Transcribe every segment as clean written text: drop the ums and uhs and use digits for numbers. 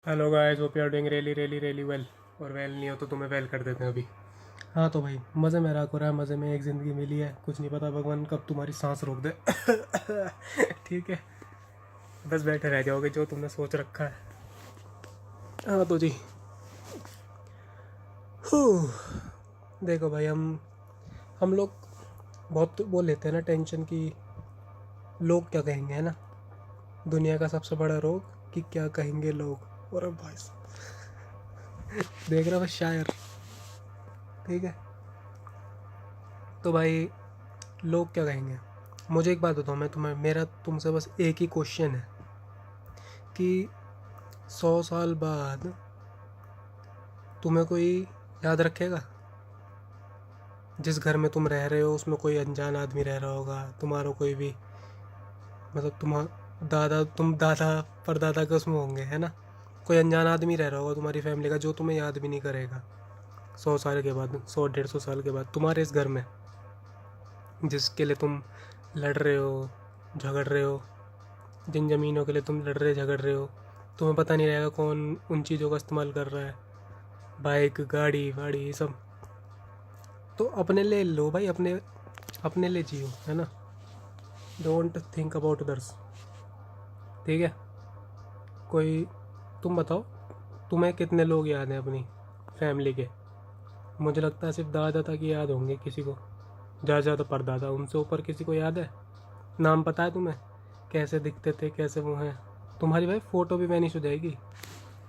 Hello guys, hope you are doing really well. और well नहीं हो तो तुम्हें वेल कर देते हैं अभी। हाँ तो भाई, मज़े में राख हो रहा है, मज़े में एक ज़िंदगी मिली है, कुछ नहीं पता भगवान कब तुम्हारी सांस रोक दे। ठीक है, बस बैठे रह जाओगे जो तुमने सोच रखा है। हाँ तो जी, हूँ, देखो भाई, हम लोग बहुत वो लेते हैं ना टेंशन की लोग क्या कहेंगे, है ना। दुनिया का सबसे बड़ा रोग कि क्या कहेंगे लोग। और अब भाई देख रहा बस शायर। ठीक है, तो भाई लोग क्या कहेंगे। मुझे एक बात बताओ, मैं तुम्हें मेरा तुमसे बस एक ही क्वेश्चन है कि 100 साल बाद तुम्हें कोई याद रखेगा। जिस घर में तुम रह रहे हो उसमें कोई अनजान आदमी रह रहा होगा, तुम्हारा कोई भी, मतलब तुम दादा परदादा के उसमें होंगे, है ना। कोई अनजान आदमी रह रहा होगा तुम्हारी फैमिली का जो तुम्हें याद भी नहीं करेगा। 100 साल के बाद, 100 150 साल के बाद तुम्हारे इस घर में जिसके लिए तुम लड़ रहे हो, झगड़ रहे हो, जिन ज़मीनों के लिए तुम लड़ रहे झगड़ रहे हो, तुम्हें पता नहीं रहेगा कौन उन चीज़ों का इस्तेमाल कर रहा है, बाइक गाड़ी वाड़ी ये सब। तो अपने लिए लो भाई, अपने अपने लिए जियो, है ना। Don't think about others. ठीक है, कोई, तुम बताओ, तुम्हें कितने लोग याद हैं अपनी फैमिली के। मुझे लगता है सिर्फ दादा तक ही याद होंगे किसी को, ज़्यादा ज़्यादा परदादा, उनसे ऊपर किसी को याद है। नाम पता है तुम्हें, कैसे दिखते थे, कैसे वो हैं। तुम्हारी भाई फ़ोटो भी वैनिश हो जाएगी,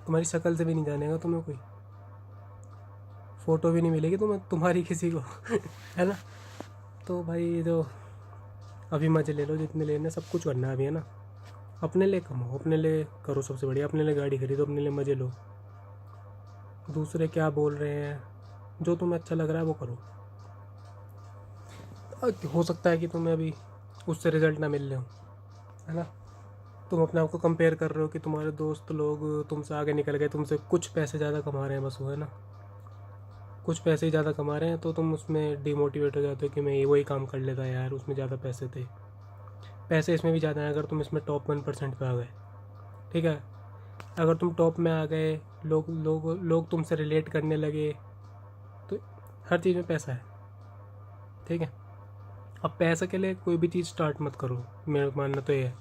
तुम्हारी शक्ल से भी नहीं जानेगा तुम्हें कोई, फ़ोटो भी नहीं मिलेगी तुम्हें तुम्हारी किसी को। है ना। तो भाई ये जो अभी मज़े ले लो जितने लेने, सब कुछ करना है अभी, है ना। अपने लिए कमाओ, अपने लिए करो, सबसे बढ़िया अपने लिए गाड़ी खरीदो, अपने लिए मज़े लो। दूसरे क्या बोल रहे हैं, जो तुम्हें अच्छा लग रहा है वो करो। हो सकता है कि तुम्हें अभी उससे रिजल्ट ना मिल रहे हो, है ना। तुम अपने आप को कंपेयर कर रहे हो कि तुम्हारे दोस्त लोग तुमसे आगे निकल गए, तुमसे कुछ पैसे ज़्यादा कमा रहे हैं, बस वो, है ना। कुछ पैसे ही ज़्यादा कमा रहे हैं तो तुम उसमें डिमोटिवेट हो जाते हो कि मैं ये वही काम कर लेता यार, उसमें ज़्यादा पैसे थे। पैसे इसमें भी ज़्यादा हैं अगर तुम इसमें टॉप 1% पे आ गए। ठीक है, अगर तुम टॉप में आ गए, लोग तुमसे रिलेट करने लगे, तो हर चीज़ में पैसा है। ठीक है, अब पैसे के लिए कोई भी चीज़ स्टार्ट मत करो, मेरा मानना तो ये है।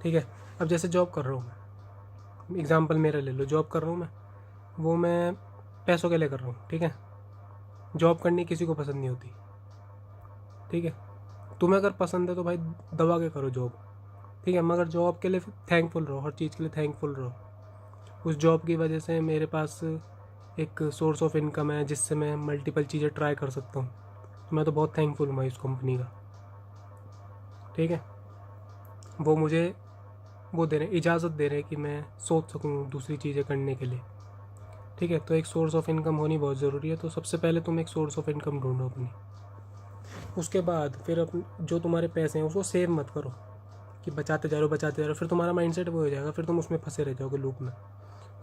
ठीक है, अब जैसे जॉब कर रहा हूँ मैं, एग्ज़ाम्पल मेरा ले लो, जॉब कर रहा हूँ मैं, वो मैं पैसों के लिए कर रहा हूँ। ठीक है, जॉब करनी किसी को पसंद नहीं होती। ठीक है, तुम्हें अगर पसंद है तो भाई दबा के करो जॉब। ठीक है, मगर जॉब के लिए थैंकफुल रहो, हर चीज़ के लिए थैंकफुल रहो। उस जॉब की वजह से मेरे पास एक सोर्स ऑफ इनकम है जिससे मैं मल्टीपल चीज़ें ट्राई कर सकता हूँ। मैं तो बहुत थैंकफुल हूँ भाई उस कंपनी का। ठीक है, वो मुझे वो दे रहे, इजाज़त दे रहे कि मैं सोच सकूँ दूसरी चीज़ें करने के लिए। ठीक है, तो एक सोर्स ऑफ इनकम होनी बहुत ज़रूरी है। तो सबसे पहले तुम एक सोर्स ऑफ इनकम ढूंढो अपनी। उसके बाद फिर अपने जो तुम्हारे पैसे हैं उसको सेव मत करो कि बचाते जा रहे हो बचाते जा रहे हो, फिर तुम्हारा माइंडसेट वो हो जाएगा, फिर तुम उसमें फंसे रह जाओगे लूप में।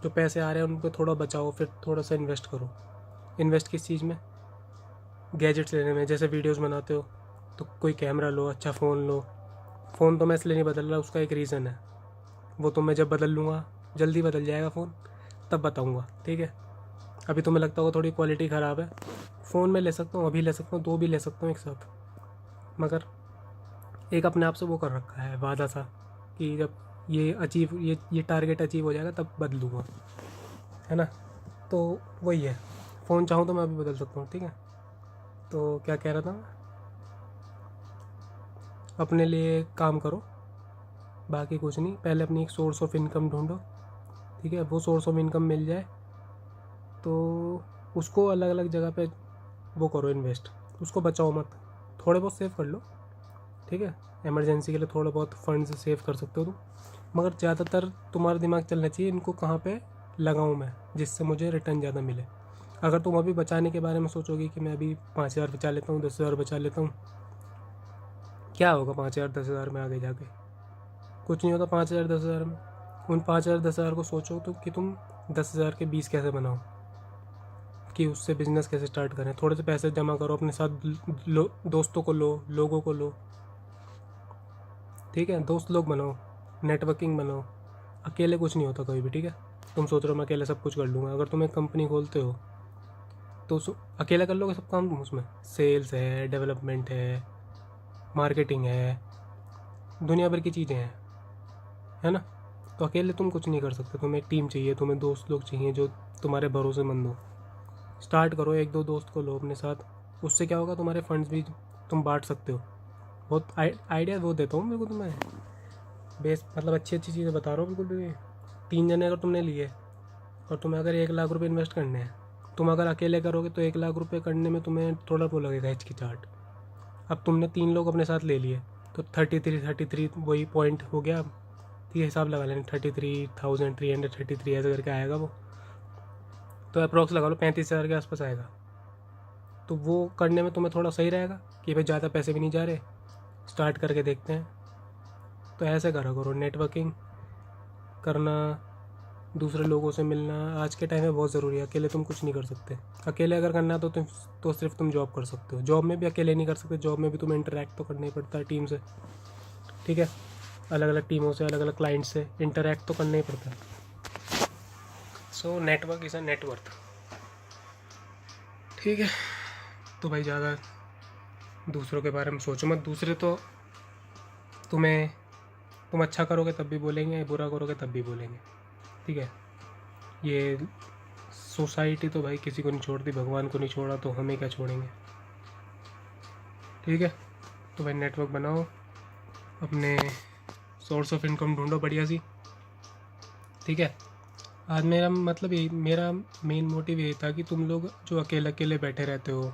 जो पैसे आ रहे हैं उनको थोड़ा बचाओ, फिर थोड़ा सा इन्वेस्ट करो। इन्वेस्ट किस चीज़ में, गैजेट्स लेने में। जैसे वीडियोस बनाते हो तो कोई कैमरा लो, अच्छा फ़ोन लो। फ़ोन तो मैं इसलिए नहीं बदल रहा, उसका एक रीज़न है, वो तो मैं जब बदल लूँगा, जल्दी बदल जाएगा फ़ोन, तब बताऊँगा। ठीक है, अभी तुम्हें लगता होगा थोड़ी क्वालिटी ख़राब है, फ़ोन में ले सकता हूँ, अभी ले सकता हूँ, दो भी ले सकता हूँ एक साथ। मगर एक अपने आप से वो कर रखा है वादा सा कि जब ये टारगेट अचीव हो जाएगा तब बदलूँगा, है ना। तो वही है, फ़ोन चाहूँ तो मैं अभी बदल सकता हूँ। ठीक है, तो क्या कह रहा था मैं, अपने लिए काम करो, बाकी कुछ नहीं। पहले अपनी एक सोर्स ऑफ इनकम ढूंढो। ठीक है, वो सोर्स ऑफ इनकम मिल जाए तो उसको अलग अलग जगह पे वो करो इन्वेस्ट, उसको बचाओ मत, थोड़े बहुत सेव कर लो। ठीक है, इमरजेंसी के लिए थोड़ा बहुत फंड्स सेव कर सकते हो तुम, मगर ज़्यादातर तुम्हारा दिमाग चलना चाहिए इनको कहाँ पे लगाऊँ मैं जिससे मुझे रिटर्न ज़्यादा मिले। अगर तुम अभी बचाने के बारे में सोचोगे कि मैं अभी 5,000 बचा लेता हूँ, 10,000 बचा लेता हूँ, क्या होगा 5,000 10,000 में आगे जाके, कुछ नहीं होता 5,000 10,000 में। उन 5,000 10,000 को सोचो तो कि तुम 10,000 के 20 कैसे बनाओ, कि उससे बिज़नेस कैसे स्टार्ट करें। थोड़े से पैसे जमा करो अपने साथ, दोस्तों को लो, लोगों को लो। ठीक है, दोस्त लोग बनाओ, नेटवर्किंग बनाओ, अकेले कुछ नहीं होता कभी भी। ठीक है, तुम सोच रहे हो मैं अकेले सब कुछ कर लूँगा। अगर तुम एक कंपनी खोलते हो तो अकेला कर लोगे सब काम तुम उसमें? सेल्स है, डेवलपमेंट है, मार्केटिंग है, दुनिया भर की चीज़ें हैं, है ना। तो अकेले तुम कुछ नहीं कर सकते, तुम्हें एक टीम चाहिए, तुम्हें दोस्त लोग चाहिए जो तुम्हारे भरोसेमंद हो। स्टार्ट करो, एक दो दोस्त को लो अपने साथ, उससे क्या होगा तुम्हारे फंड्स भी तुम बांट सकते हो। बहुत आइडिया वो देता हूँ बिल्कुल तुम्हें, बेस मतलब अच्छी अच्छी चीज़ें बता रहा हूँ बिल्कुल भी। 3 जने अगर तुमने लिए और तुम्हें अगर 1 लाख रुपए इन्वेस्ट करने हैं, तुम अगर अकेले करोगे तो 1 लाख रुपए करने में तुम्हें थोड़ा वो लगेगा हिचकिचाहट। अब तुमने 3 लोग अपने साथ ले लिए तो 33 वही पॉइंट हो गया। ठीक है, हिसाब लगा लेना 33,333 ऐसे करके आएगा वो। तो अप्रॉक्स लगा लो 35,000 के आसपास आएगा। तो वो करने में तुम्हें थोड़ा सही रहेगा कि भाई ज़्यादा पैसे भी नहीं जा रहे, स्टार्ट करके देखते हैं। तो ऐसे करा करो, नेटवर्किंग करना, दूसरे लोगों से मिलना आज के टाइम में बहुत ज़रूरी है। अकेले तुम कुछ नहीं कर सकते। अकेले अगर करना है तो सिर्फ तुम जॉब कर सकते हो। जॉब में भी अकेले नहीं कर सकते, जॉब में भी तुम्हें इंटरेक्ट तो करना ही पड़ता है टीम से। ठीक है, अलग अलग टीमों से, अलग अलग क्लाइंट से इंटरेक्ट तो करना ही पड़ता है। So network is a net worth. ठीक है, तो भाई ज़्यादा दूसरों के बारे में सोचो मत। दूसरे तो तुम अच्छा करोगे तब भी बोलेंगे, बुरा करोगे तब भी बोलेंगे। ठीक है, ये सोसाइटी तो भाई किसी को नहीं छोड़ती, भगवान को नहीं छोड़ा तो हमें क्या छोड़ेंगे। ठीक है, तो भाई नेटवर्क बनाओ, अपने सोर्स ऑफ इनकम ढूंढो बढ़िया सी। ठीक है, आज मेरा मतलब यही, मेरा मेन मोटिव यही था कि तुम लोग जो अकेले अकेले बैठे रहते हो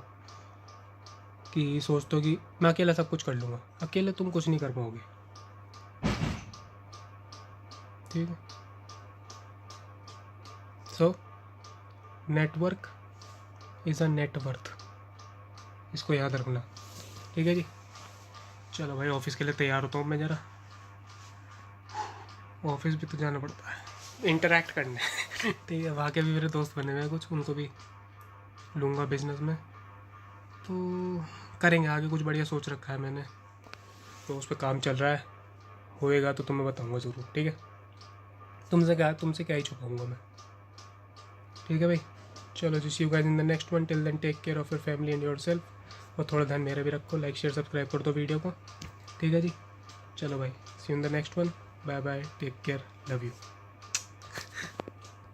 कि सोचते हो कि मैं अकेला सब कुछ कर लूँगा, अकेले तुम कुछ नहीं कर पाओगे। ठीक है, so network is a net worth, इसको याद रखना। ठीक है जी, चलो भाई ऑफिस के लिए तैयार होता हूँ मैं ज़रा, ऑफिस भी तो जाना पड़ता है इंटरेक्ट करने। ठीक है, वहाँ के भी मेरे दोस्त बने हुए हैं कुछ, उनको भी लूँगा बिजनेस में। तो करेंगे आगे, कुछ बढ़िया सोच रखा है मैंने, तो उस पर काम चल रहा है। होएगा तो तुम्हें बताऊँगा ज़रूर। ठीक है, तुमसे क्या ही छुपाऊँगा मैं। ठीक है भाई, चलो जी, see you guys in the next one. Till then take care of your family and yourself. और थोड़ा ध्यान मेरा भी रखो, लाइक शेयर सब्सक्राइब कर दो वीडियो को। ठीक है जी, चलो भाई, see you in the next one. Bye bye, take care, love you.